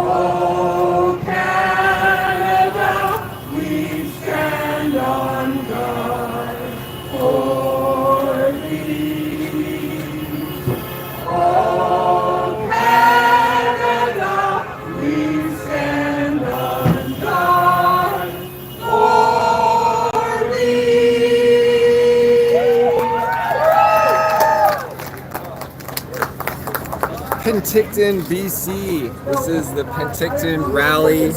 Oh, Canada, we stand on guard for thee. Oh, Canada, we stand on guard for thee. Penticton, BC. This is the Penticton rally,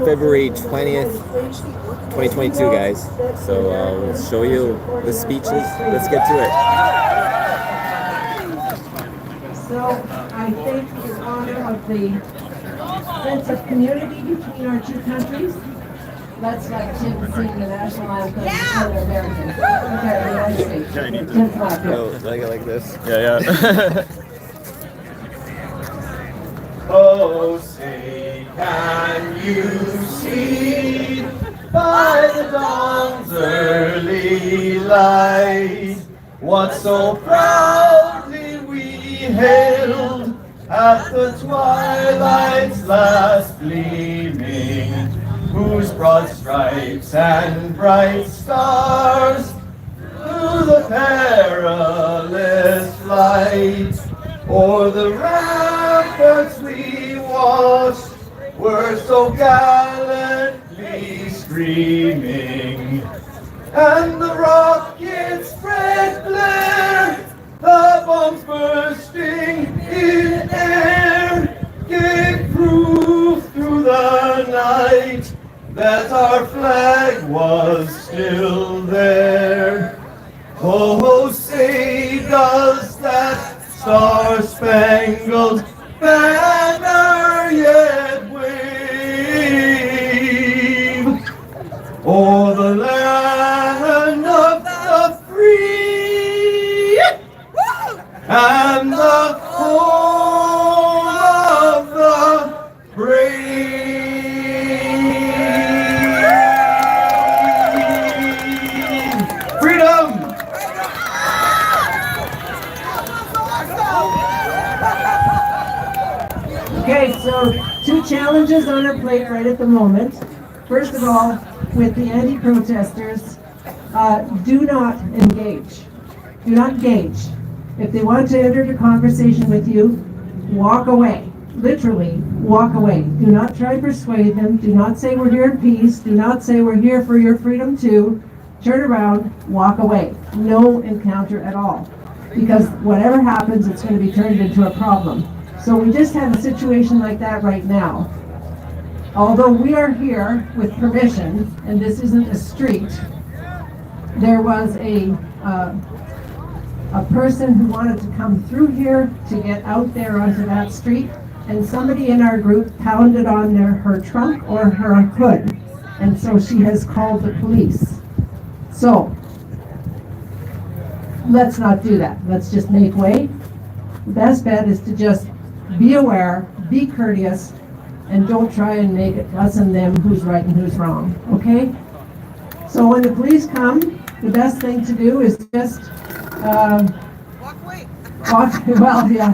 February 20th, 2022, guys. So we'll show you the speeches. Let's get to it. So I think in honor of the sense of community between our two countries, let's let Tim sing the national anthem for the Americans. Okay, the United States. Tim's not here. Oh, like this? Yeah. Oh, say, can you see by the dawn's early light what so proudly we hailed at the twilight's last gleaming, whose broad stripes and bright stars through the perilous flight o'er the ramparts we watched were so gallantly streaming, and the rockets' red glare, the bombs bursting in air, gave proof through the night that our flag was still there. Oh, say does that Star-Spangled Banner yet wave o'er the land of the free and the home of the brave? Freedom! Okay, so two challenges on our plate right at the moment. First of all, with the anti-protesters, do not engage. Do not engage. If they want to enter the conversation with you, walk away. Literally, walk away. Do not try to persuade them. Do not say we're here in peace. Do not say we're here for your freedom too. Turn around, walk away. No encounter at all. Because whatever happens, it's going to be turned into a problem. So we just have a situation like that right now. Although we are here with permission, and this isn't a street, there was a person who wanted to come through here to get out there onto that street, and somebody in our group pounded on her trunk or her hood, and so she has called the police. So let's not do that. Let's just make way. The best bet is to just be aware, be courteous, and don't try and make it us and them who's right and who's wrong, okay? So when the police come, the best thing to do is just Walk away. well, yeah.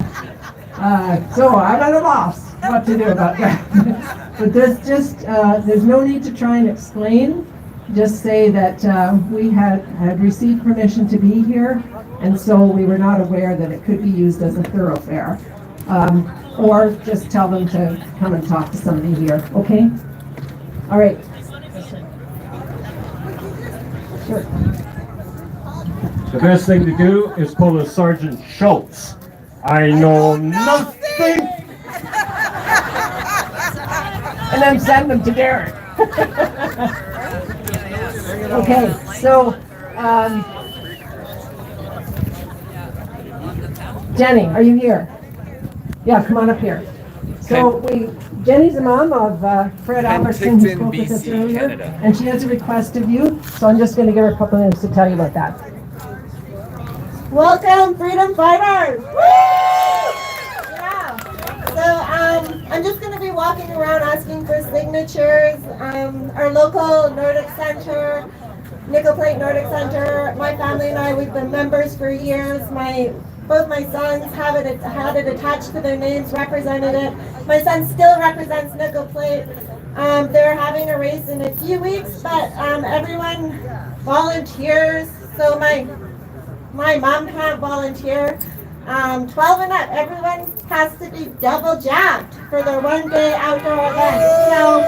So I'm at a loss what to do about that. But there's no need to try and explain. Just say that we had received permission to be here, and so we were not aware that it could be used as a thoroughfare. Or just tell them to come and talk to somebody here, okay? All right. Sure. The best thing to do is pull a Sergeant Schultz. I know nothing. And then send them to Derek. Okay, so Jenny, are you here? Yeah, come on up here. So Jenny's the mom of Fred Albertson, who spoke with us earlier, Canada. and she has a request of you, so I'm just going to give her a couple minutes to tell you about that. Welcome, freedom fighters! Woo! Yeah. So I'm just going to be walking around asking for signatures. Our local Nordic Center, Nickel Plate Nordic Center, my family and I, we've been members for years. My Both my sons had it attached to their names, represented it. My son still represents Nickel Plate. They're having a race in a few weeks, but everyone volunteers. So my mom can't volunteer. 12 and up, everyone has to be double jabbed for their one-day outdoor event. So,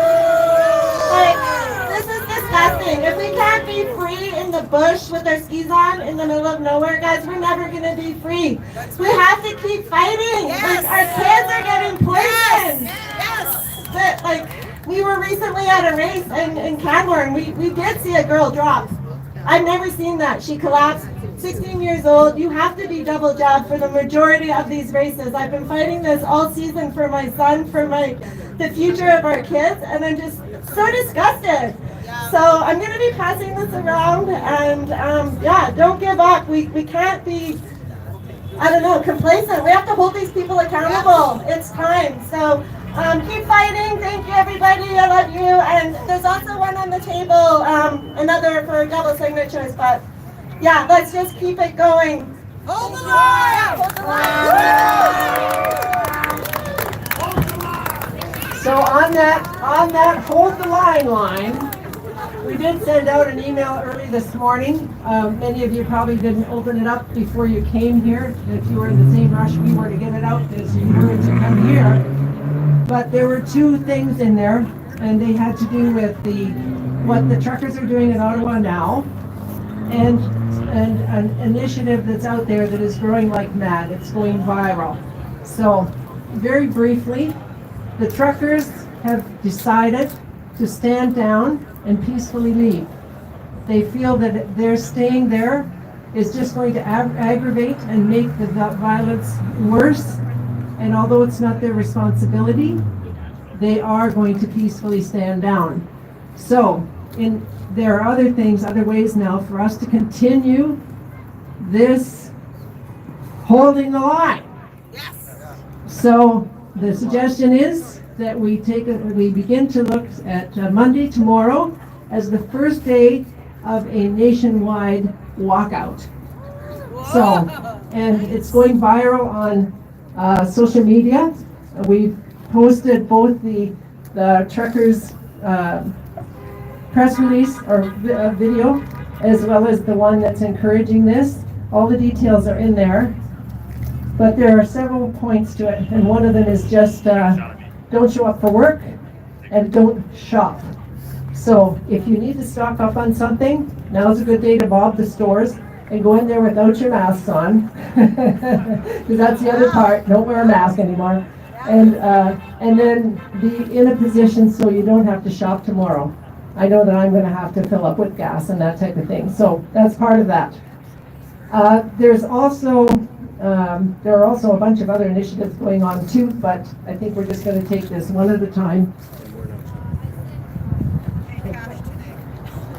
this is disgusting. If we can't be free in the bush with our skis on in the middle of nowhere, guys, we're never gonna be free. We have to keep fighting. Yes. Our kids are getting poisoned. Yes. But we were recently at a race in Canmore, and we did see a girl drop. I've never seen that. She collapsed. 16 years old. You have to be double jabbed for the majority of these races. I've been fighting this all season for my son, for the future of our kids, and I'm just so disgusted. So I'm going to be passing this around, and yeah, don't give up. We can't be, I don't know, complacent. We have to hold these people accountable. It's time. So keep fighting. Thank you, everybody. I love you. And there's also one on the table, another for double signatures, but yeah, let's just keep it going. Hold the line! Hold the line! So on that hold the line, we did send out an email early this morning. Many of you probably didn't open it up before you came here. If you were in the same rush we were to get it out as you were to come here. But there were two things in there, and they had to do with what the truckers are doing in Ottawa now, and an initiative that's out there that is growing like mad. It's going viral. So, very briefly, the truckers have decided to stand down and peacefully leave. They feel that their staying there is just going to aggravate and make the violence worse. And although it's not their responsibility, they are going to peacefully stand down. So, there are other ways now for us to continue this holding the line. Yes. So the suggestion is that we begin to look at Monday, tomorrow, as the first day of a nationwide walkout. So, and it's going viral on social media. We've posted both the truckers' press release or video, as well as the one that's encouraging this. All the details are in there, but there are several points to it, and one of them is just don't show up for work and don't shop. So if you need to stock up on something, now's a good day to bob the stores and go in there without your masks on, because that's the other part. Don't wear a mask anymore, and then be in a position so you don't have to shop tomorrow. I know that I'm going to have to fill up with gas and that type of thing. So that's part of that. There are also a bunch of other initiatives going on too, but I think we're just going to take this one at a time.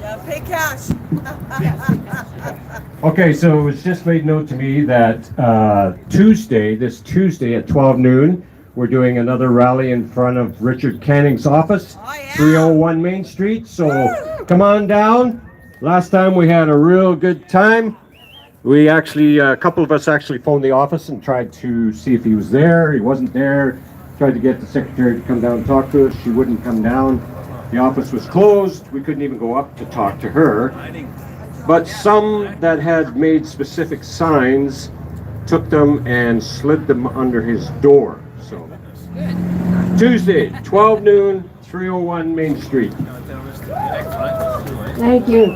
Yeah, pay cash. Okay, so it was just made known to me that this Tuesday at 12 noon, we're doing another rally in front of Richard Canning's office, Oh, yeah. 301 Main Street. So come on down. Last time we had a real good time. We actually, a couple of us actually phoned the office and tried to see if he was there. He wasn't there. Tried to get the secretary to come down and talk to us. She wouldn't come down. The office was closed. We couldn't even go up to talk to her. But some that had made specific signs took them and slid them under his door. So Tuesday, 12 noon, 301 Main Street. Thank you.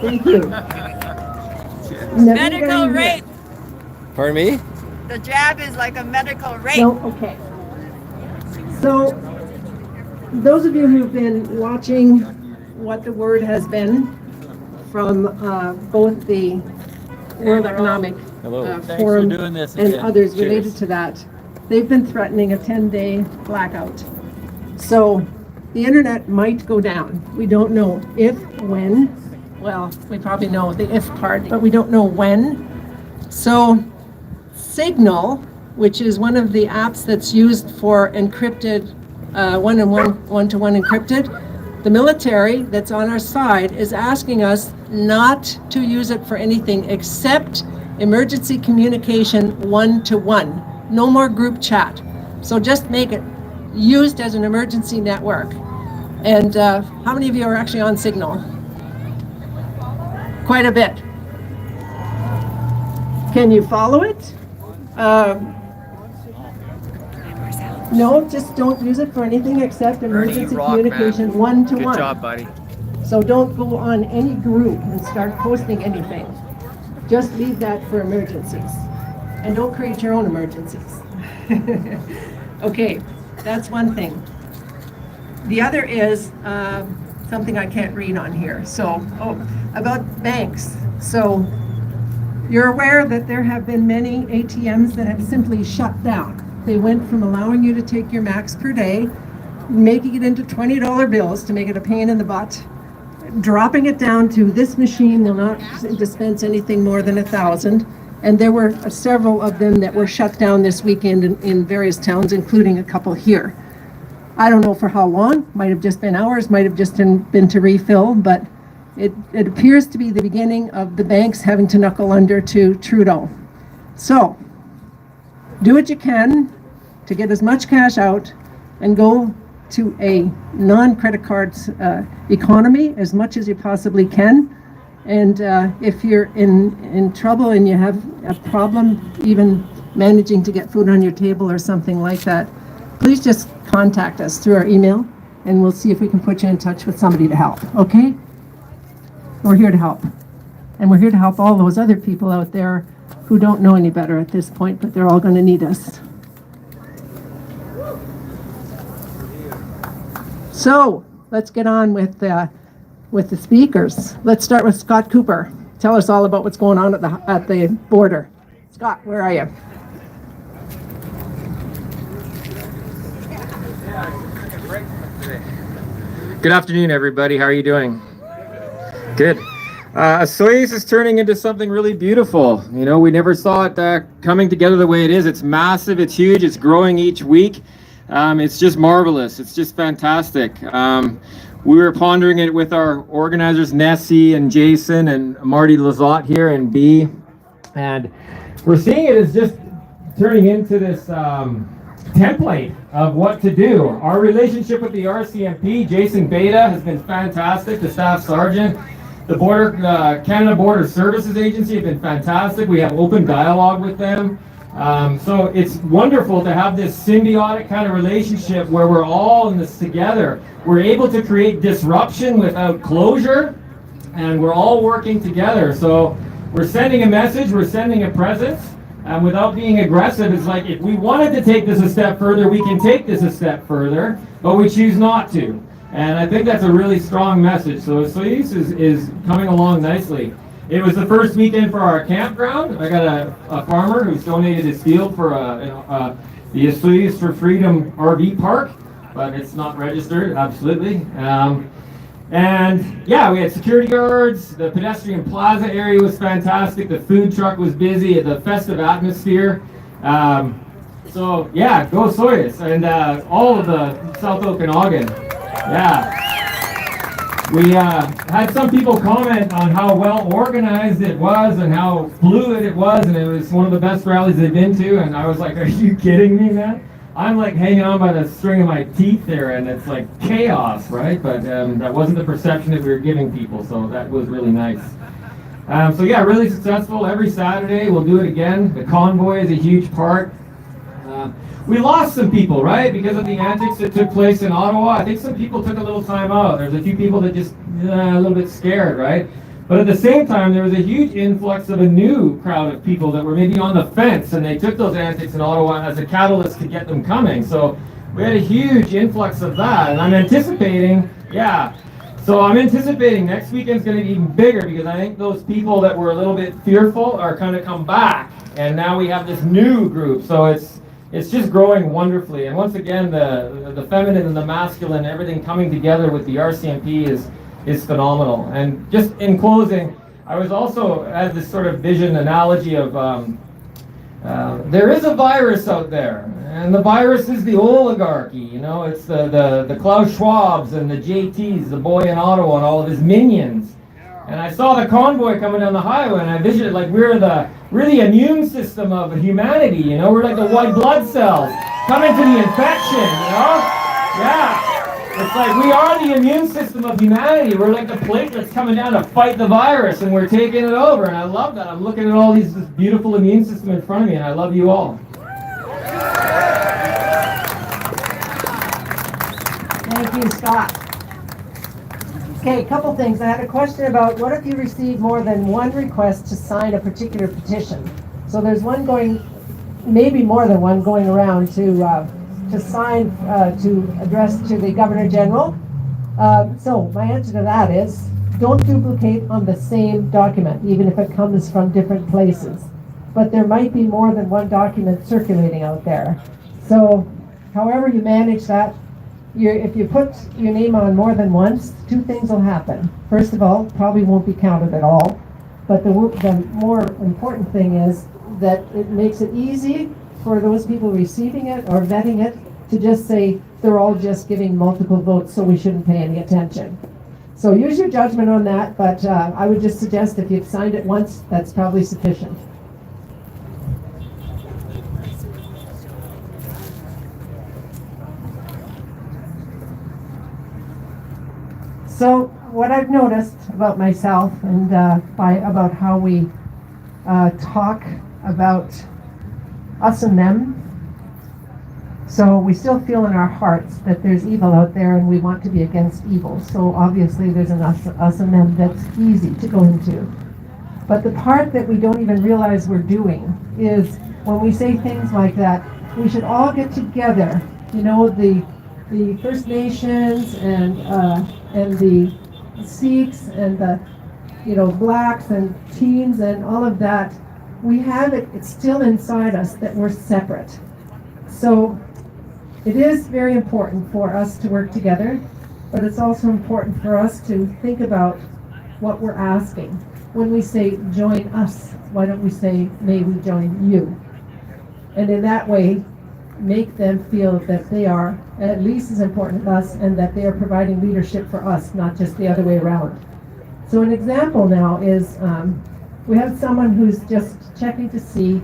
Medical rape. Pardon me? The jab is like a medical rape. No, okay. So, those of you who've been watching what the word has been from both the World Economic Forum and others related to that, they've been threatening a 10-day blackout. So, the internet might go down. We don't know if, when. Well, we probably know the if part, but we don't know when. So, Signal, which is one of the apps that's used for encrypted, one-to-one encrypted, the military that's on our side is asking us not to use it for anything except emergency communication one-to-one. No more group chat. So just make it used as an emergency network. And how many of you are actually on Signal? Quite a bit. Can you follow it? No, just don't use it for anything except emergency communication one-to-one. Good job, buddy. So don't go on any group and start posting anything. Just leave that for emergencies. And don't create your own emergencies. Okay, that's one thing. The other is something I can't read on here. So, about banks. So, you're aware that there have been many ATMs that have simply shut down. They went from allowing you to take your max per day, making it into $20 bills to make it a pain in the butt, dropping it down to this machine, they'll not dispense anything more than 1,000. And there were several of them that were shut down this weekend in various towns, including a couple here. I don't know for how long, might have just been hours, might have just been to refill, but it appears to be the beginning of the banks having to knuckle under to Trudeau. So, do what you can to get as much cash out and go to a non-credit cards economy as much as you possibly can. And if you're in trouble and you have a problem even managing to get food on your table or something like that, please just contact us through our email and we'll see if we can put you in touch with somebody to help, okay? We're here to help. And we're here to help all those other people out there who don't know any better at this point, but they're all going to need us. So let's get on with the speakers. Let's start with Scott Cooper. Tell us all about what's going on at the border. Scott, where are you? Good afternoon, everybody. How are you doing? Good. Soyuz is turning into something really beautiful. You know, we never saw it coming together the way it is. It's massive, it's huge, it's growing each week. It's just marvelous. It's just fantastic. We were pondering it with our organizers, Nessie and Jason and Marty Lizotte here and B. And we're seeing it as just turning into this template of what to do. Our relationship with the RCMP, Jason Beta, has been fantastic. The staff sergeant, the Canada Border Services Agency have been fantastic. We have open dialogue with them. So it's wonderful to have this symbiotic kind of relationship where we're all in this together. We're able to create disruption without closure, and we're all working together. So we're sending a message, we're sending a presence, and without being aggressive, it's like if we wanted to take this a step further, we can take this a step further, but we choose not to. And I think that's a really strong message. So Soyuz is coming along nicely. It was the first weekend for our campground. I got a farmer who's donated his field for the Soyuz for Freedom RV park, but it's not registered, absolutely. And yeah, we had security guards. The pedestrian plaza area was fantastic. The food truck was busy. The festive atmosphere. So yeah, go Soyuz and all of the South Okanagan. Yeah. We had some people comment on how well organized it was and how fluid it was, and it was one of the best rallies they've been to. And I was like, are you kidding me, man? I'm like hanging on by the string of my teeth there, and it's like chaos, right? But that wasn't the perception that we were giving people, so that was really nice. So yeah, really successful. Every Saturday we'll do it again. The convoy is a huge part. We lost some people, right? Because of the antics that took place in Ottawa. I think some people took a little time out. There's a few people that just a little bit scared, right? But at the same time, there was a huge influx of a new crowd of people that were maybe on the fence, and they took those antics in Ottawa as a catalyst to get them coming. So we had a huge influx of that, and I'm anticipating, So I'm anticipating next weekend's going to be even bigger, because I think those people that were a little bit fearful are going to come back, and now we have this new group. So it's just growing wonderfully. And once again, the feminine and the masculine, everything coming together with the RCMP is phenomenal. And just in closing, I was also had this sort of vision analogy of there is a virus out there, and the virus is the oligarchy. You know, it's the Klaus Schwabs and the JTs, the boy in Ottawa and all of his minions. And I saw the convoy coming down the highway, and I visioned it like we're we're the immune system of humanity, you know? We're like the white blood cells coming to the infection, you know? Yeah. It's like we are the immune system of humanity. We're like the platelets coming down to fight the virus, and we're taking it over. And I love that. I'm looking at all this beautiful immune system in front of me, and I love you all. Thank you, Scott. Okay, a couple things. I had a question about what if you receive more than one request to sign a particular petition? So there's one going, maybe more than one going around to sign, to address to the Governor General. So my answer to that is, don't duplicate on the same document, even if it comes from different places. But there might be more than one document circulating out there. So however you manage that, if you put your name on more than once, two things will happen. First of all, probably won't be counted at all. But the more important thing is that it makes it easy for those people receiving it or vetting it to just say they're all just giving multiple votes, so we shouldn't pay any attention. So use your judgment on that, but I would just suggest if you've signed it once, that's probably sufficient. So what I've noticed about myself and about how we talk about us and them, so we still feel in our hearts that there's evil out there and we want to be against evil. So obviously there's an us and them that's easy to go into. But the part that we don't even realize we're doing is when we say things like that, we should all get together, you know, the First Nations and the Sikhs and the, you know, blacks and teens and all of that. We have it, it's still inside us that we're separate. So it is very important for us to work together, but it's also important for us to think about what we're asking. When we say join us, why don't we say may we join you? And in that way, make them feel that they are at least as important as us and that they are providing leadership for us, not just the other way around. So an example now is we have someone who's just checking to see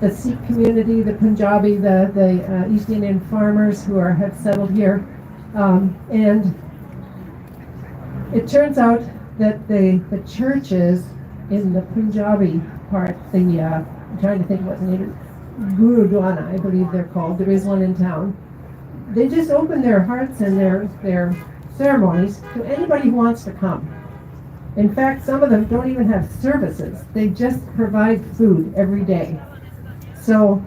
the Sikh community, the Punjabi, the East Indian farmers who have settled here. And it turns out that the churches in the Punjabi part, I'm trying to think what the name is, Gurudwana, I believe they're called. There is one in town. They just open their hearts and their ceremonies to anybody who wants to come. In fact, some of them don't even have services. They just provide food every day. So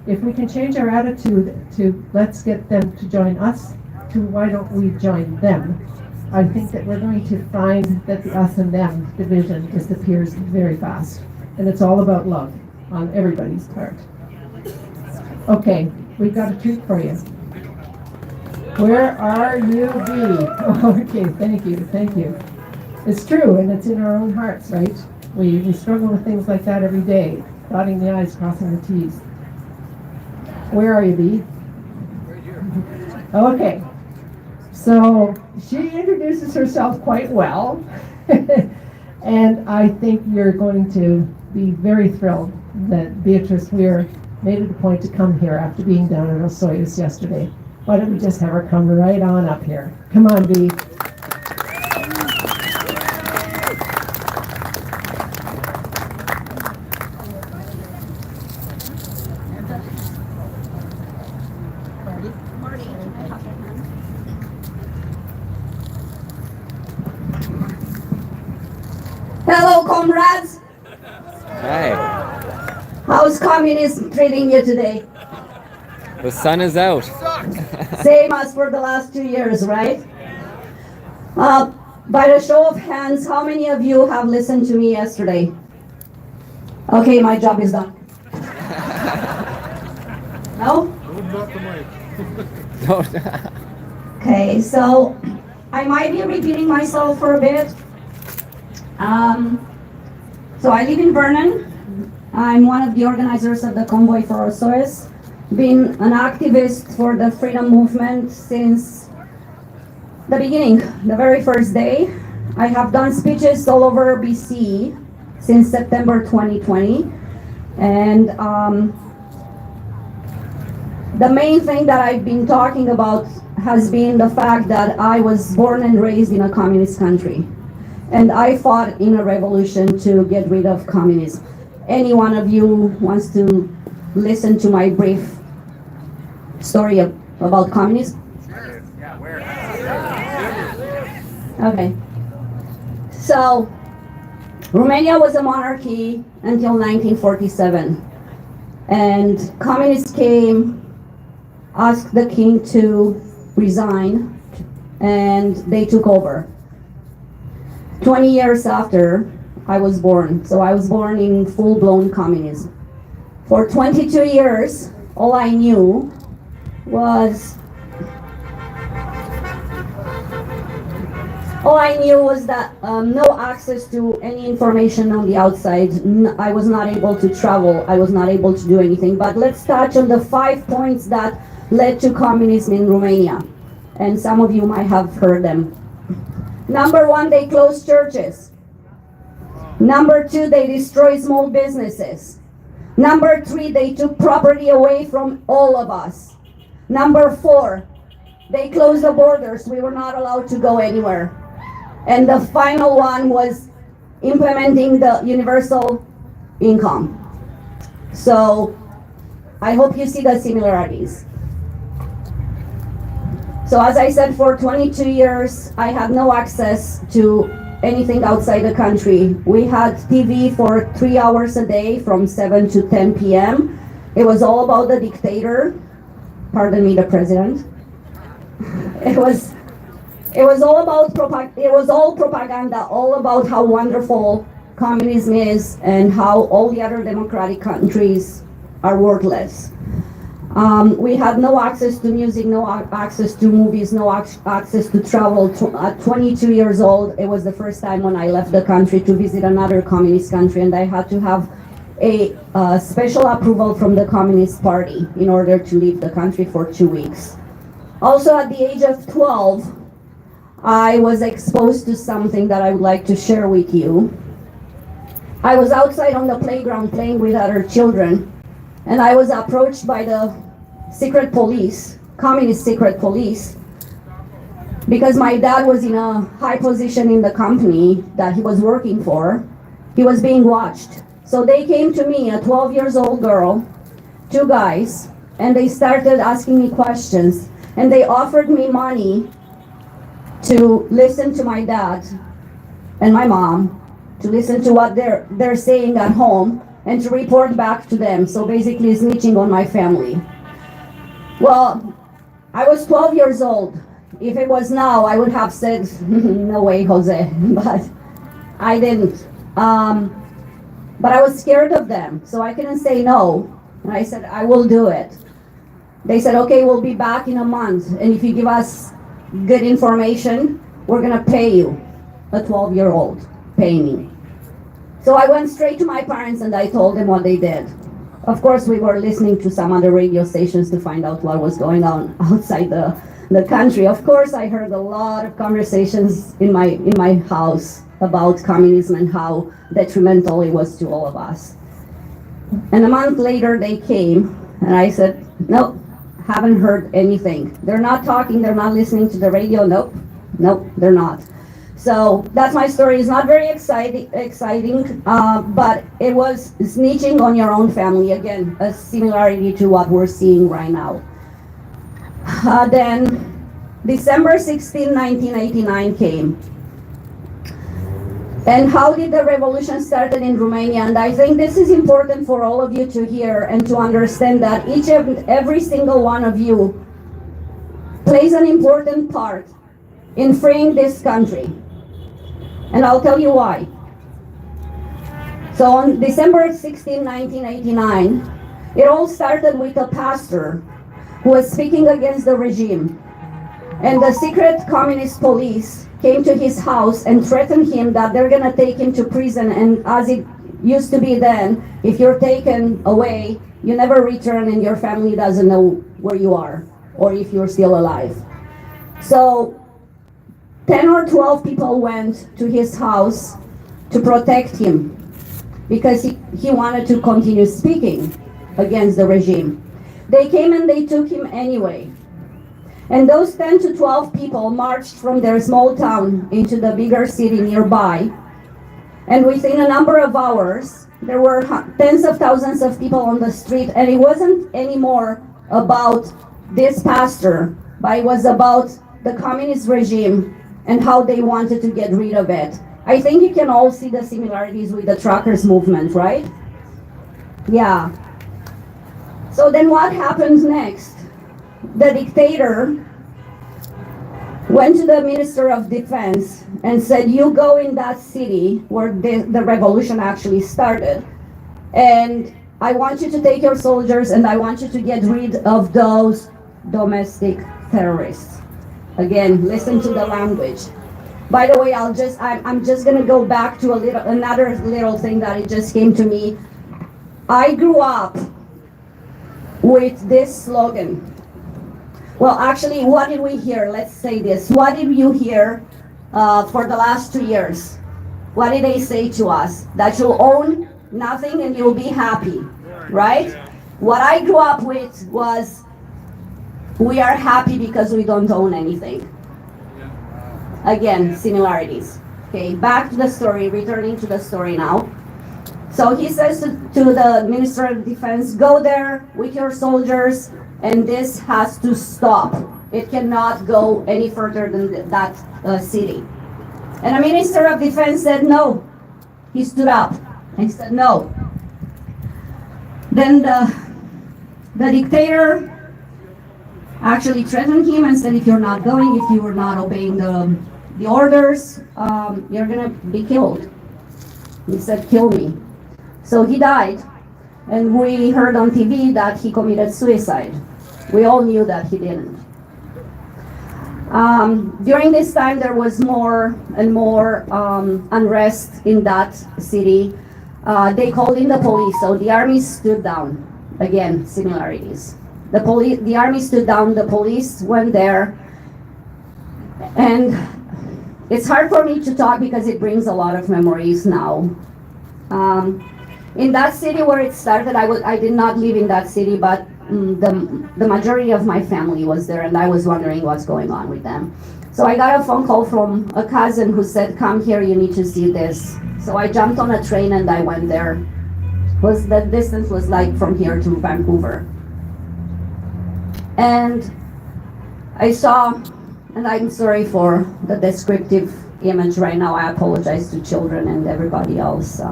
if we can change our attitude to let's get them to join us, to why don't we join them, I think that we're going to find that the us and them division disappears very fast. And it's all about love on everybody's part. Okay, we've got a treat for you. Where are you, Bee? Okay, thank you. It's true, and it's in our own hearts, right? We struggle with things like that every day, dotting the I's, crossing the T's. Where are you, Bee? Right here. Okay, so she introduces herself quite well, and I think you're going to be very thrilled that Beatrice Weir made it a point to come here after being down in Osoyoos yesterday. Why don't we just have her come right on up here? Come on, Bee. Hello, comrades. Hi. How's communism treating you today? The sun is out. Same as for the last 2 years, right? By the show of hands, how many of you have listened to me yesterday? Okay, my job is done. No? Okay, so I might be repeating myself for a bit. So I live in Vernon. I'm one of the organizers of the Convoy for Osoyoos. Been an activist for the freedom movement since the beginning, the very first day. I have done speeches all over BC since September 2020. And the main thing that I've been talking about has been the fact that I was born and raised in a communist country. And I fought in a revolution to get rid of communism. Any one of you wants to listen to my brief story about communism? Okay. So, Romania was a monarchy until 1947. And communists came, asked the king to resign, and they took over. 20 years after I was born, so I was born in full-blown communism. For 22 years, all I knew was that no access to any information on the outside. I was not able to travel. I was not able to do anything. But let's touch on the 5 points that led to communism in Romania. And some of you might have heard them. Number 1, they closed churches. Number 2, they destroyed small businesses. Number 3, they took property away from all of us. Number 4, they closed the borders. We were not allowed to go anywhere. And the final one was implementing the universal income. So I hope you see the similarities. So as I said, for 22 years, I had no access to anything outside the country. We had TV for 3 hours a day from 7 to 10 p.m. It was all about the dictator, pardon me, the president. It was all propaganda, all about how wonderful communism is and how all the other democratic countries are worthless. We had no access to music, no access to movies, no access to travel. At 22 years old, it was the first time when I left the country to visit another communist country, and I had to have a special approval from the Communist Party in order to leave the country for 2 weeks. Also, at the age of 12, I was exposed to something that I would like to share with you. I was outside on the playground playing with other children, and I was approached by the secret police, communist secret police, because my dad was in a high position in the company that he was working for. He was being watched. So they came to me, a 12 years old girl, 2 guys, and they started asking me questions, and they offered me money to listen to my dad and my mom, to listen to what they're saying at home, and to report back to them. So basically snitching on my family. Well, I was 12 years old. If it was now, I would have said, no way, Jose, but I didn't. But I was scared of them, so I couldn't say no. And I said, I will do it. They said, okay, we'll be back in a month, and if you give us good information, we're gonna pay you. A 12-year-old pay me. So I went straight to my parents and I told them what they did. Of course, we were listening to some other radio stations to find out what was going on outside the country. Of course, I heard a lot of conversations in my house about communism and how detrimental it was to all of us. And a month later, they came, and I said, nope, haven't heard anything. They're not talking, they're not listening to the radio, nope, they're not. So that's my story. It's not very exciting, but it was snitching on your own family. Again, a similarity to what we're seeing right now. Then December 16, 1989 came. And how did the revolution started in Romania? And I think this is important for all of you to hear and to understand that each and every single one of you plays an important part in freeing this country. And I'll tell you why. So on December 16, 1989, it all started with a pastor who was speaking against the regime. And the secret communist police came to his house and threatened him that they're gonna take him to prison, and as it used to be then, if you're taken away, you never return and your family doesn't know where you are or if you're still alive. So 10 or 12 people went to his house to protect him. because he wanted to continue speaking against the regime. They came and they took him anyway. And those 10 to 12 people marched from their small town into the bigger city nearby. And within a number of hours, there were tens of thousands of people on the street, and it wasn't anymore about this pastor, but it was about the communist regime and how they wanted to get rid of it. I think you can all see the similarities with the truckers movement, right? Yeah. So then what happens next? The dictator went to the Minister of Defense and said, you go in that city where the revolution actually started, and I want you to take your soldiers and I want you to get rid of those domestic terrorists. Again, listen to the language. By the way, I'm just gonna go back to another little thing that it just came to me. I grew up with this slogan. Well, actually, what did we hear? Let's say this. What did you hear for the last 2 years? What did they say to us? That you'll own nothing and you'll be happy, right? What I grew up with was, we are happy because we don't own anything. Again, similarities. Okay, back to the story, returning to the story now. So he says to the Minister of Defense, go there with your soldiers, and this has to stop. It cannot go any further than that city. And the Minister of Defense said no. He stood up and said no. Then the dictator actually threatened him and said, if you're not going, if you were not obeying the orders, you're gonna be killed. He said, kill me. So he died, and we heard on TV that he committed suicide. We all knew that he didn't. During this time, there was more and more unrest in that city. They called in the police, so the army stood down. Again, similarities. The army stood down, the police went there, and it's hard for me to talk because it brings a lot of memories now. In that city where it started, I did not live in that city, but the majority of my family was there, and I was wondering what's going on with them. So I got a phone call from a cousin who said, come here, you need to see this. So I jumped on a train and I went there. The distance was like from here to Vancouver. And I saw, and I'm sorry for the descriptive image right now, I apologize to children and everybody else.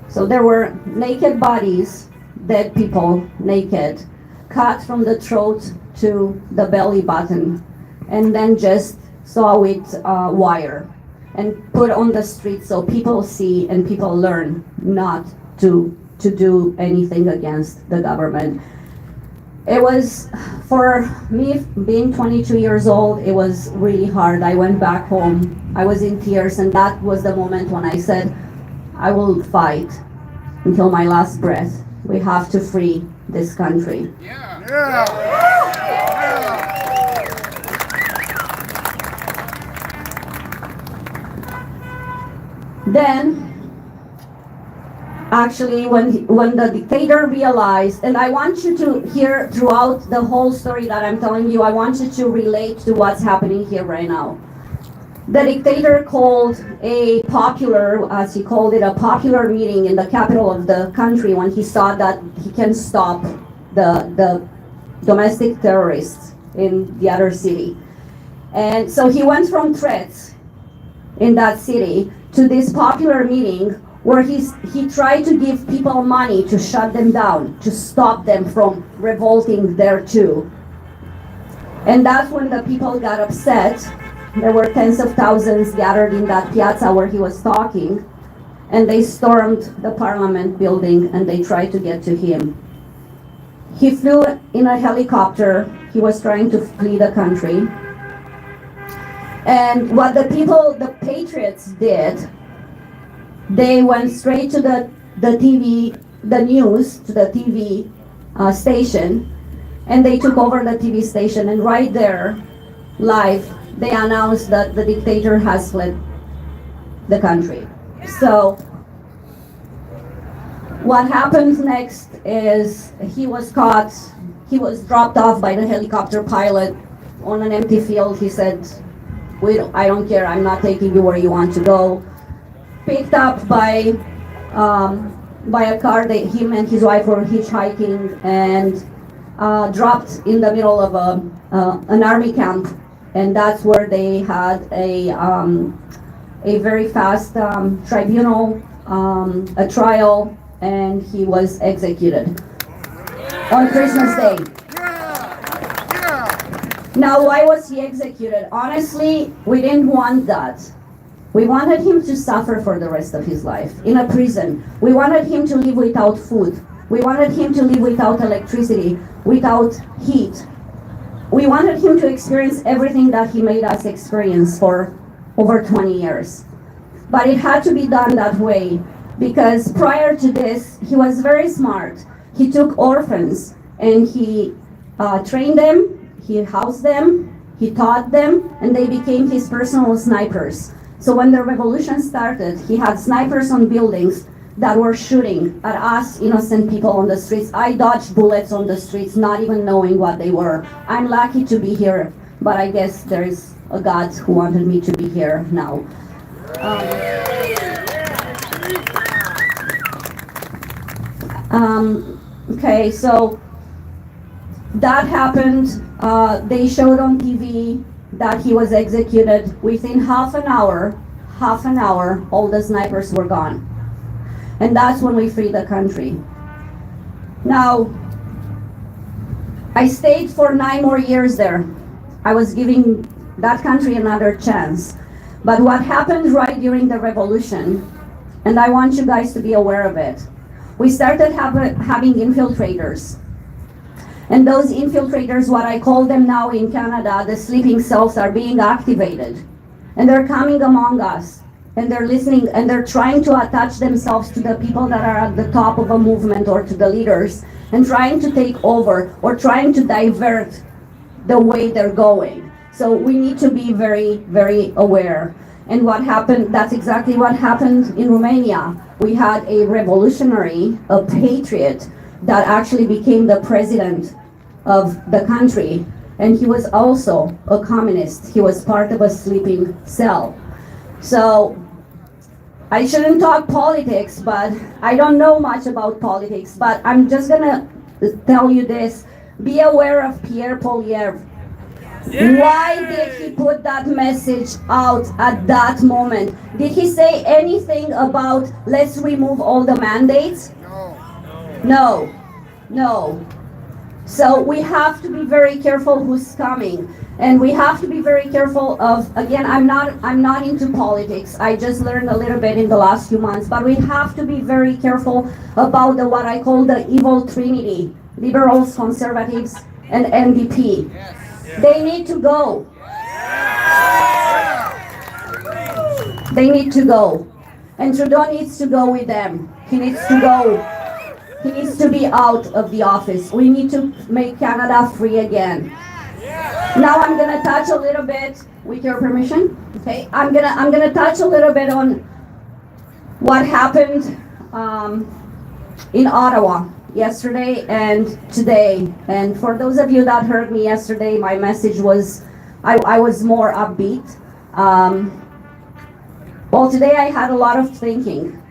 So there were naked bodies, dead people, naked, cut from the throat to the belly button, and then just saw with wire and put on the street so people see and people learn not to do anything against the government. It was, for me, being 22 years old, it was really hard. I went back home, I was in tears, and that was the moment when I said, I will fight until my last breath. We have to free this country. Then, actually, when the dictator realized, and I want you to hear throughout the whole story that I'm telling you, I want you to relate to what's happening here right now. The dictator called a popular, as he called it, a popular meeting in the capital of the country when he saw that he can stop the domestic terrorists in the other city. And so he went from threats in that city to this popular meeting where he tried to give people money to shut them down, to stop them from revolting there too. And that's when the people got upset. There were tens of thousands gathered in that piazza where he was talking, and they stormed the parliament building and they tried to get to him. He flew in a helicopter. He was trying to flee the country. And what the people, the patriots, did, they went straight to the TV, the news, to the TV station, and they took over the TV station, and right there, live, they announced that the dictator has fled the country. So What happened next is he was caught, he was dropped off by the helicopter pilot on an empty field. He said, I don't care, I'm not taking you where you want to go. Picked up by a car that him and his wife were hitchhiking, and dropped in the middle of an army camp. And that's where they had a very fast tribunal, a trial, and he was executed on Christmas Day. Now, why was he executed? Honestly, we didn't want that. We wanted him to suffer for the rest of his life in a prison. We wanted him to live without food. We wanted him to live without electricity, without heat. We wanted him to experience everything that he made us experience for over 20 years. But it had to be done that way, because prior to this, he was very smart. He took orphans and he trained them, he housed them, he taught them, and they became his personal snipers. So when the revolution started, he had snipers on buildings that were shooting at us innocent people on the streets. I dodged bullets on the streets, not even knowing what they were. I'm lucky to be here, but I guess there is a God who wanted me to be here now. Okay, so that happened. They showed on TV that he was executed. Within half an hour, all the snipers were gone. And that's when we freed the country. Now, I stayed for 9 more years there. I was giving that country another chance. But what happened right during the revolution, and I want you guys to be aware of it, we started having infiltrators. And those infiltrators, what I call them now in Canada, the sleeping cells, are being activated. And they're coming among us. And they're listening, and they're trying to attach themselves to the people that are at the top of a movement or to the leaders, and trying to take over or trying to divert the way they're going. So we need to be very, very aware. And what happened, that's exactly what happened in Romania. We had a revolutionary, a patriot, that actually became the president of the country. And he was also a communist. He was part of a sleeping cell. So I shouldn't talk politics, but I don't know much about politics, but I'm just gonna tell you this. Be aware of Pierre Poilievre. Yeah. Why did he put that message out at that moment? Did he say anything about let's remove all the mandates? No. No. So we have to be very careful who's coming. And we have to be very careful of, again, I'm not into politics. I just learned a little bit in the last few months, but we have to be very careful about what I call the evil trinity, liberals, conservatives, and NDP. They need to go. They need to go. And Trudeau needs to go with them. He needs to go. He needs to be out of the office. We need to make Canada free again. Now I'm gonna touch a little bit, with your permission. Okay, I'm gonna touch a little bit on what happened in Ottawa yesterday and today. And for those of you that heard me yesterday, my message was I was more upbeat. Well, today I had a lot of thinking.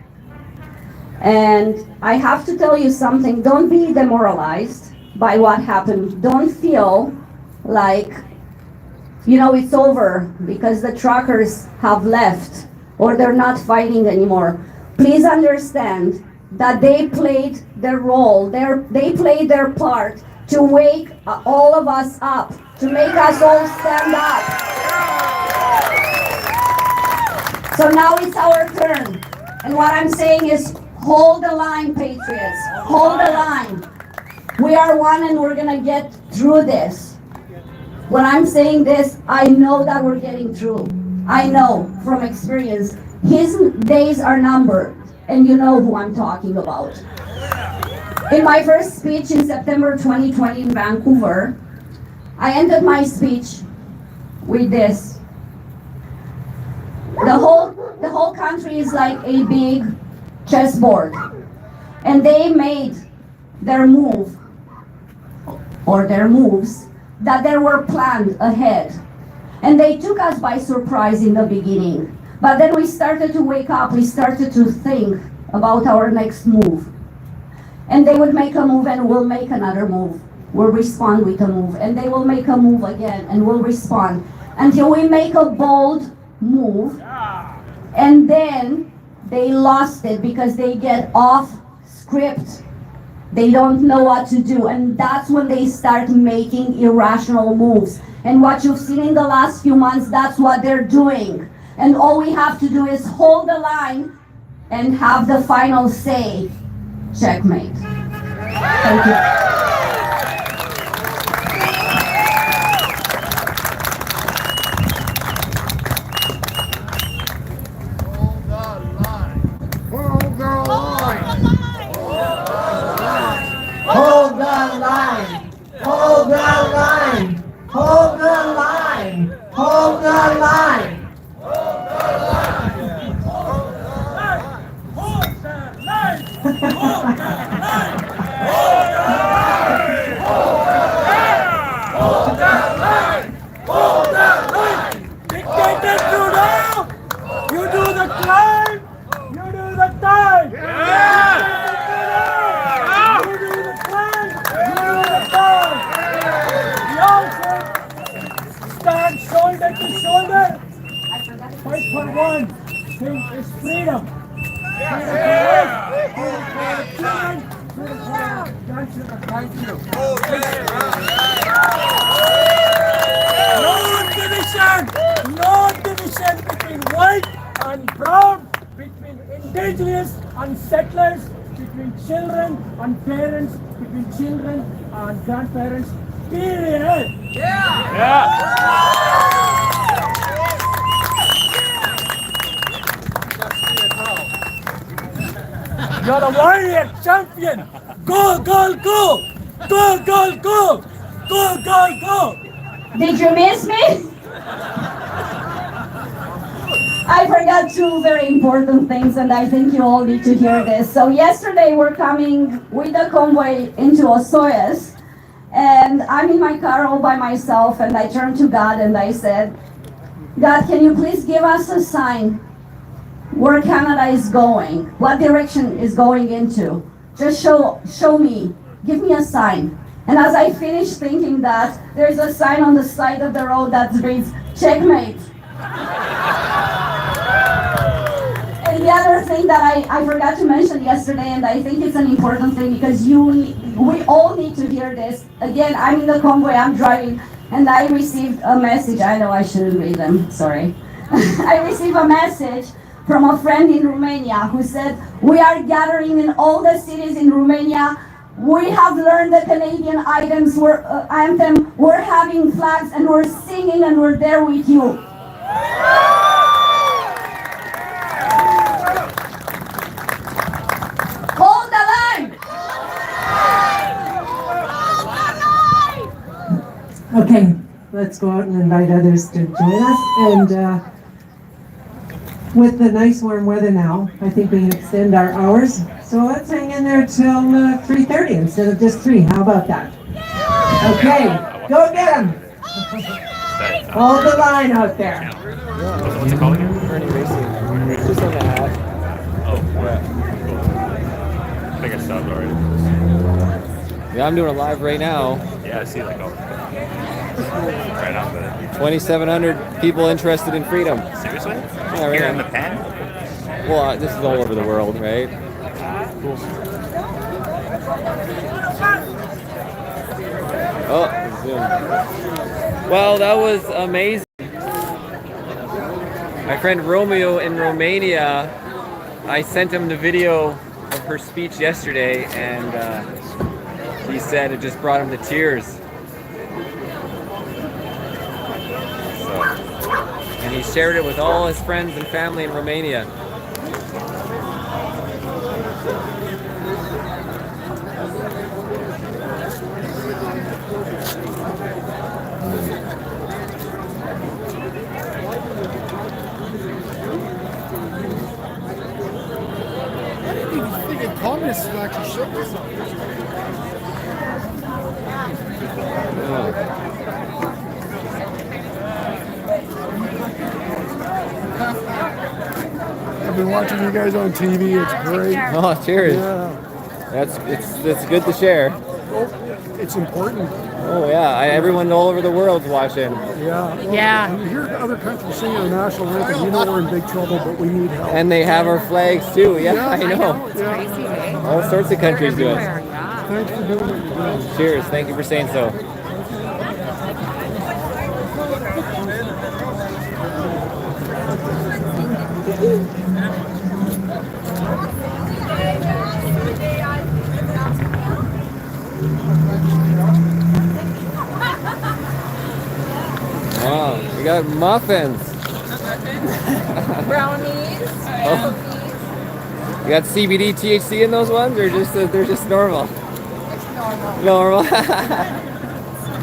And I have to tell you something, don't be demoralized by what happened. Don't feel like, it's over because the truckers have left or they're not fighting anymore. Please understand that they played their role, they played their part to wake all of us up, to make us all stand up. So now it's our turn. And what I'm saying is, hold the line, patriots. Hold the line. We are one and we're gonna get through this. When I'm saying this, I know that we're getting through. I know from experience. His days are numbered, and you know who I'm talking about. In my first speech in September 2020 in Vancouver, I ended my speech with this. The whole country is like a big chessboard. And they made their move, or their moves, that they were planned ahead. And they took us by surprise in the beginning. But then we started to wake up, we started to think about our next move. And they would make a move and we'll make another move. We'll respond with a move. And they will make a move again and we'll respond. Until we make a bold move. And then they lost it because they get off script. They don't know what to do. And that's when they start making irrational moves. And what you've seen in the last few months, that's what they're doing. And all we have to do is hold the line and have the final say. Checkmate. Thank you. Hold the line. Hold the line. Hold the line. Hold the line. Stand shoulder to shoulder. Fight for one thing is freedom. Freedom for us, freedom for the children, freedom for our grandchildren. Thank you. No division between white and brown, between indigenous and settlers, between children and parents, between children and grandparents. Period. You're a warrior champion. Go, go, go. Go, go, go. Go, go, go. Did you miss me? I forgot two very important things and I think you all need to hear this. So yesterday we're coming with the convoy into Osoyoos and I'm in my car all by myself and I turned to God and I said, God, can you please give us a sign where Canada is going, what direction is going into? Just show me, give me a sign. And as I finished thinking that, there's a sign on the side of the road that reads, checkmate. And the other thing that I forgot to mention yesterday, and I think it's an important thing because we all need to hear this. Again, I'm in the convoy, I'm driving, and I received a message. I know I shouldn't read them, sorry. I received a message from a friend in Romania who said, we are gathering in all the cities in Romania. We have learned the Canadian anthem, we're having flags, and we're singing, and we're there with you. Hold the line! Okay, let's go out and invite others to join us. And with the nice warm weather now, I think we can extend our hours. So let's hang in there till 3:30 instead of just 3. How about that? Okay, go get them. Hold the line out there. What's it called again? Irnieracing. It's just on the hat. Oh, yeah. Cool. I think I stopped already. Yeah, I'm doing it live right now. Yeah, I see like oh. Right off the 2,700 people interested in freedom. seriously? Yeah, right Here now. in the pen? Well, this is all over the world, right? Cool. Oh, Zoom. Well, that was amazing. My friend Romeo in Romania, I sent him the video of her speech yesterday, and he said it just brought him to tears. So, and he shared it with all his friends and family in Romania. Call me This is actually sugar. I've been watching you guys on TV. It's great. Oh, cheers. Yeah. It's good to share. It's important. Oh yeah, everyone all over the world's watching. Yeah. Well, Yeah. When you hear other countries sing our national anthem, you know we're in big trouble, but we need help. And they have our flags too. Yeah, I know. It's crazy, eh? All sorts of countries do it. Everywhere, yeah. Thanks for doing what you're doing. Cheers. Thank you for saying so. Wow, we got muffins. Brownies. Oh. You got CBD, THC in those ones, or just they're just normal? It's normal. Normal.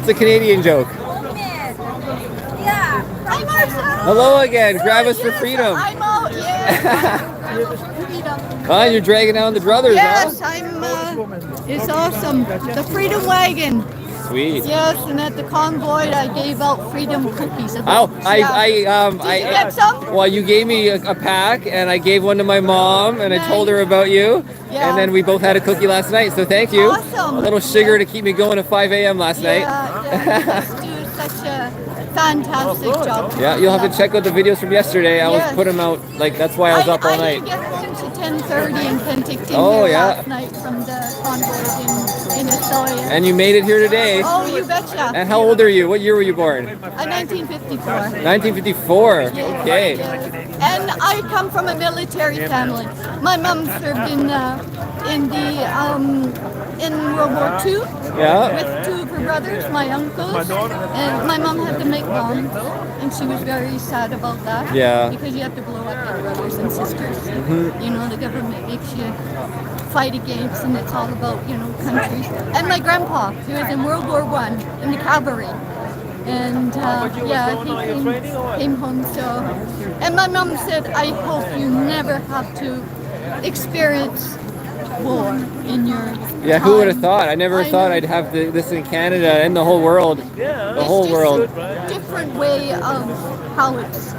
It's a Canadian joke. Yeah. I'm Marcel. Hello again. Grab us for freedom. I'm out, yeah. Freedom. Ah, you're dragging down the brothers, Yes, huh? it's awesome. The Freedom Wagon. Sweet. Yes, and at the convoy I gave out freedom cookies. Oh, Did you get some? Well, you gave me a pack, and I gave one to my mom, and I told her about you, Yeah. and then we both had a cookie last night. So thank you. Awesome. A little sugar to keep me going at 5 a.m. last night. Yeah, you guys do such a fantastic job. Yeah, you'll have to check out the videos from yesterday. I was Yes. put them out, like that's why I was up all I night. didn't get home to 10:30 in Penticton Oh, here yeah. last night from the convoy in Australia. And you made it here today. Oh, you betcha. And how old are you? What year were you born? 1954. 1954. Yes, Okay. yes. And I come from a military family. My mom served in World War II Yeah. with two of her brothers, my uncles. And my mom had to make bombs, and she was very sad about that. Yeah. Because you have to blow up your brothers and sisters. You know, the government makes you fight against, and it's all about, countries. And my grandpa, he was in World War I in the cavalry. And he came home, so. And my mom said, I hope you never have to experience war in your Yeah, who would have time." thought? I never thought I'd have this in Canada and the whole world. The whole It's just world. a different way of how it's,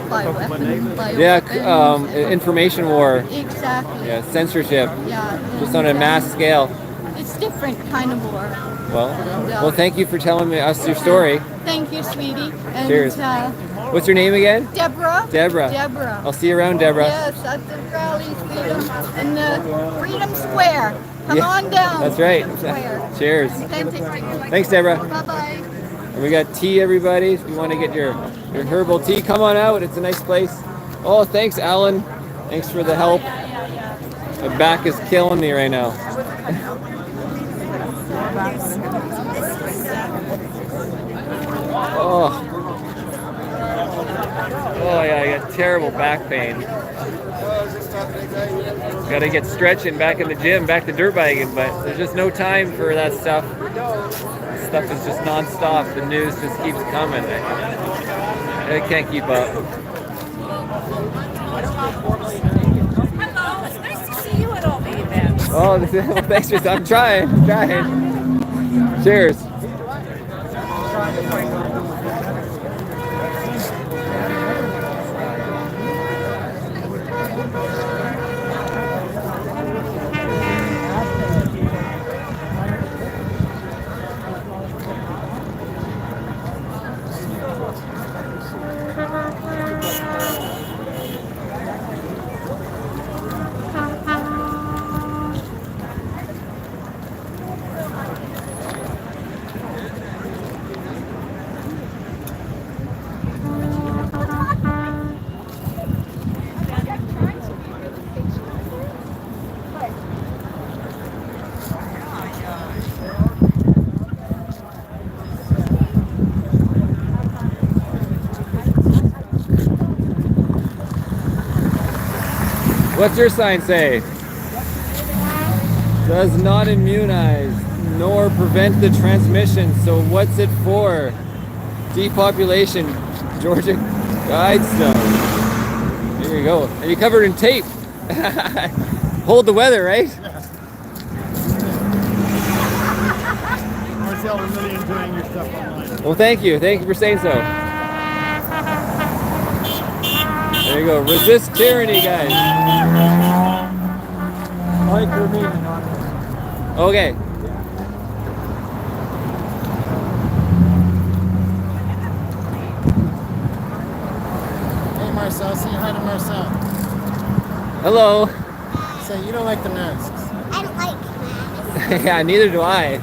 by weapon, by Yeah, weapons and- information war. Exactly. Yeah, censorship. Yeah. Just on a mass scale. It's different kind of war. Well, thank you for telling us your story. Thank you, sweetie. And, Cheers. What's your name again? Deborah. Deborah. Deborah. I'll see you around, Deborah. Yes, at the rally, Freedom, in the Freedom Square. Come Yeah, on down. That's right. Freedom Square. Cheers. Penticton. Thanks, Deborah. Bye-bye. And we got tea, everybody. If you want to get your herbal tea, come on out. It's a nice place. Oh, thanks, Alan. Thanks for the help. My back is killing me right now. Oh yeah, I got terrible back pain. Got to get stretching back in the gym, back to dirt biking, but there's just no time for that stuff. This stuff is just non-stop. The news just keeps coming. I can't keep up. Hello, it's nice to see you at all the events. Oh, thanks for. I'm trying. Cheers. What's your sign say? Does not immunize nor prevent the transmission. So what's it for? Depopulation. Georgia Guidestone. There you go. And you covered in tape. Hold the weather, right? I was really enjoying your stuff online. Well, thank you. Thank you for saying so. There you go. Resist tyranny, guys. Like your meeting on it. Okay. Hey Marcel, say hi to Marcel. Hello. Say you don't like the masks. I don't like masks. Yeah, neither do I.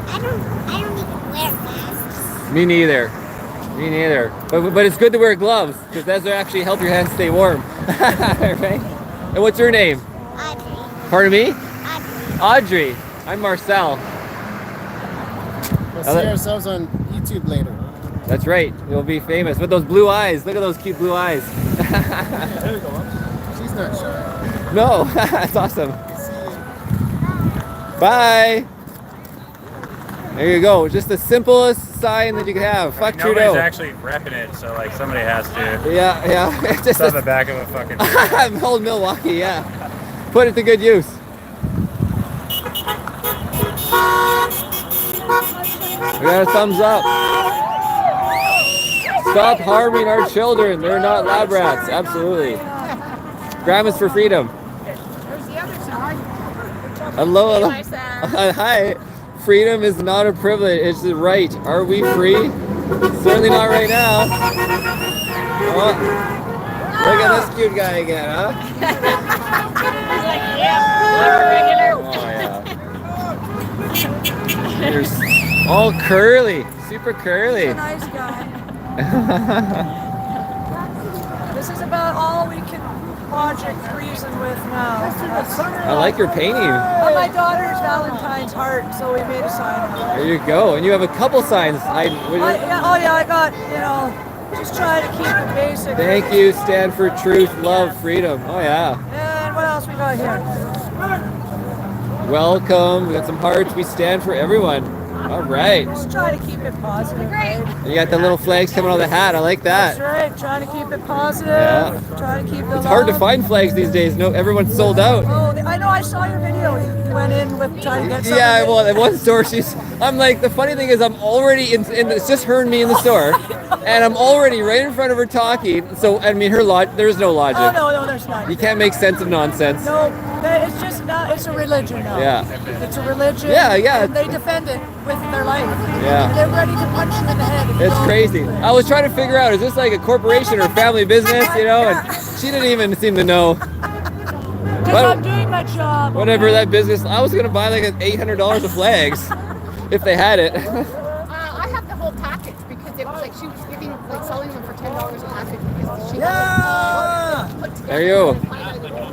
I don't even wear masks. Me neither. Me neither. But it's good to wear gloves because those will actually help your hands stay warm. Right? And what's your name? Audrey. Pardon me? Audrey. Audrey. I'm Marcel. We'll see ourselves on YouTube later. That's right. You'll be famous with those blue eyes. Look at those cute blue eyes. There you go. She's not shy. No, that's awesome. Bye. There you go. Just the simplest sign that you can have. Fuck Nobody's Trudeau. actually repping it, so like somebody has to. Yeah, yeah. It's just on the back of a fucking. old Milwaukee. Yeah. Put it to good use. We got a thumbs up. Stop harming our children. They're not lab rats. Absolutely. Grandma's for freedom. There's the other side. Hello, hello. Hey, Sam. Hi. Freedom is not a privilege. It's a right. Are we free? Certainly not right now. Oh, look at this cute guy again, huh? He's like, yeah, I'm a regular. Oh, yeah. You're all curly. Super curly. Nice guy. This is about all we can project reason with now. I like your painting. On my daughter's Valentine's heart, so we made a sign. There you go. And you have a couple signs. I got, just try to keep it basic. Thank you. Stand for truth, love, freedom. Oh, yeah. And what else we got here? Welcome. We got some hearts. We stand for everyone. All right. Just try to keep it positive. Great. And you got the little flags coming out of the hat. I like that. That's right. Trying to keep it positive. Yeah. Trying to keep the It's hard to find flags these days. No, everyone's sold out. Oh, I know. I saw your video. You went in with trying to get something. Yeah, well, at one store, I'm like, the funny thing is I'm already in it's just her and me in the store, and I'm already right in front of her talking. So, I mean, there's no logic. Oh, no, there's not. You can't make sense of nonsense. No, it's just not, it's a religion now. Yeah. It's a religion. Yeah, yeah. And they defend it with their life. Yeah. They're ready to punch you in the head. It's crazy. I was trying to figure out, is this like a corporation or family business, and she didn't even seem to know. Because I'm doing my job. Whatever that business, I was going to buy like $800 of flags if they had it. I have the whole package because it was like she was selling them for $10 a package because she There you go.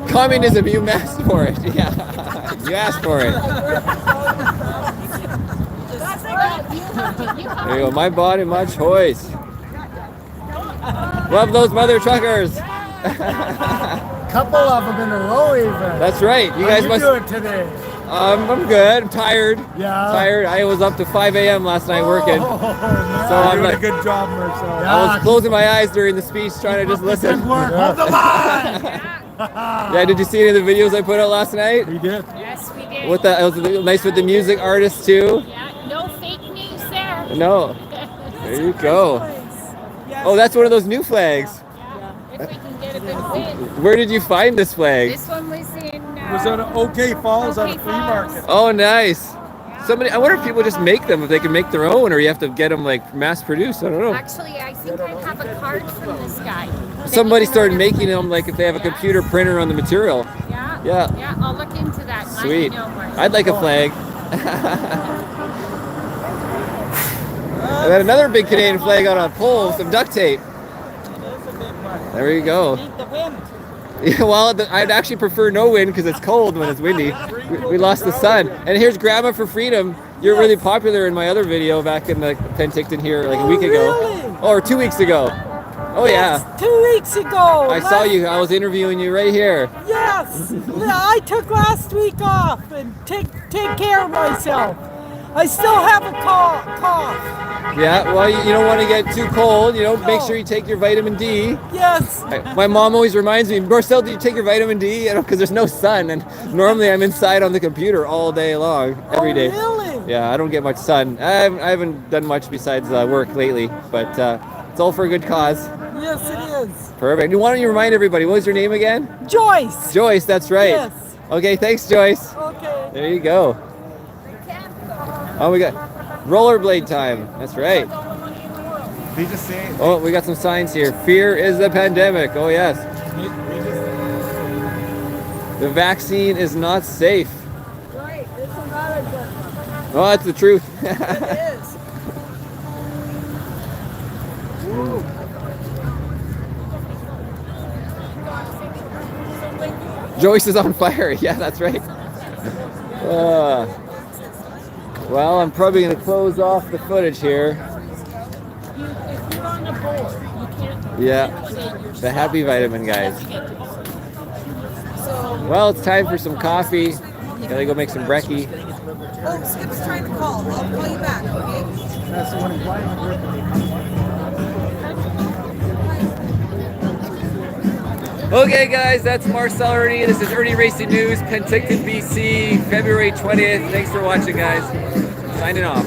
Communism, you asked for it. Yeah, you asked for it. There you go. My body, my choice. Love those mother truckers. Couple of them in a row even. That's right. You guys must. How you doing today? I'm good. I'm tired. Yeah. Tired. I was up to 5 a.m. last night working. So I'm doing like, a good job, Marcel. I was closing my eyes during the speech, trying to just listen. Hold the line. Yeah. Did you see any of the videos I put out last night? We did. Yes, we did. With it was nice with the music artists too. Yeah, no fake news there. No. There you go. Oh, that's one of those new flags. If we can get a good win. Where did you find this flag? This one was in. Was on OK Falls on a OK flea Falls. market. Oh, nice. Somebody, I wonder if people just make them, if they can make their own, or you have to get them like mass produced. I don't know. Actually, I think I have a card from this guy. Somebody started making them like if they have a computer printer on the material. Yeah. Yeah. Yeah, I'll look into that. Sweet. I know more. I'd like a flag. And then another big Canadian flag on a pole with some duct tape. There you go. Yeah, well, I'd actually prefer no wind because it's cold when it's windy. We lost the sun. And here's Grandma for Freedom. You're really popular in my other video back in the Penticton here like a week ago. Oh, or 2 weeks ago. Oh, yeah. 2 weeks ago. I saw you. I was interviewing you right here. Yes. I took last week off and take care of myself. I still have a cough. Yeah, well, you don't want to get too cold. Make sure you take your vitamin D. Yes. My mom always reminds me, Marcel, do you take your vitamin D? Because there's no sun, and normally I'm inside on the computer all day long, every day. Really? Yeah, I don't get much sun. I haven't done much besides work lately, but it's all for a good cause. Yes, it is. Perfect. Why don't you remind everybody, what was your name again? Joyce. Joyce, that's right. Yes. Okay, thanks, Joyce. Okay. There you go. Oh, we got rollerblade time. That's right. They just say. Oh, we got some signs here. Fear is the pandemic. Oh, yes. The vaccine is not safe. Right, it's not a good one. Oh, that's the truth. It is. Joyce is on fire. Yeah, that's right. Well, I'm probably going to close off the footage here. If you're on the board, you can't. Yeah, the happy vitamin guys. Well, it's time for some coffee. Gotta go make some brekkie. Oh, Skip's trying to call. I'll call you back, okay? That's the one Okay, guys, that's Marcel Ernie. This is Irnieracing News, Penticton, BC, February 20th. Thanks for watching, guys. Signing off.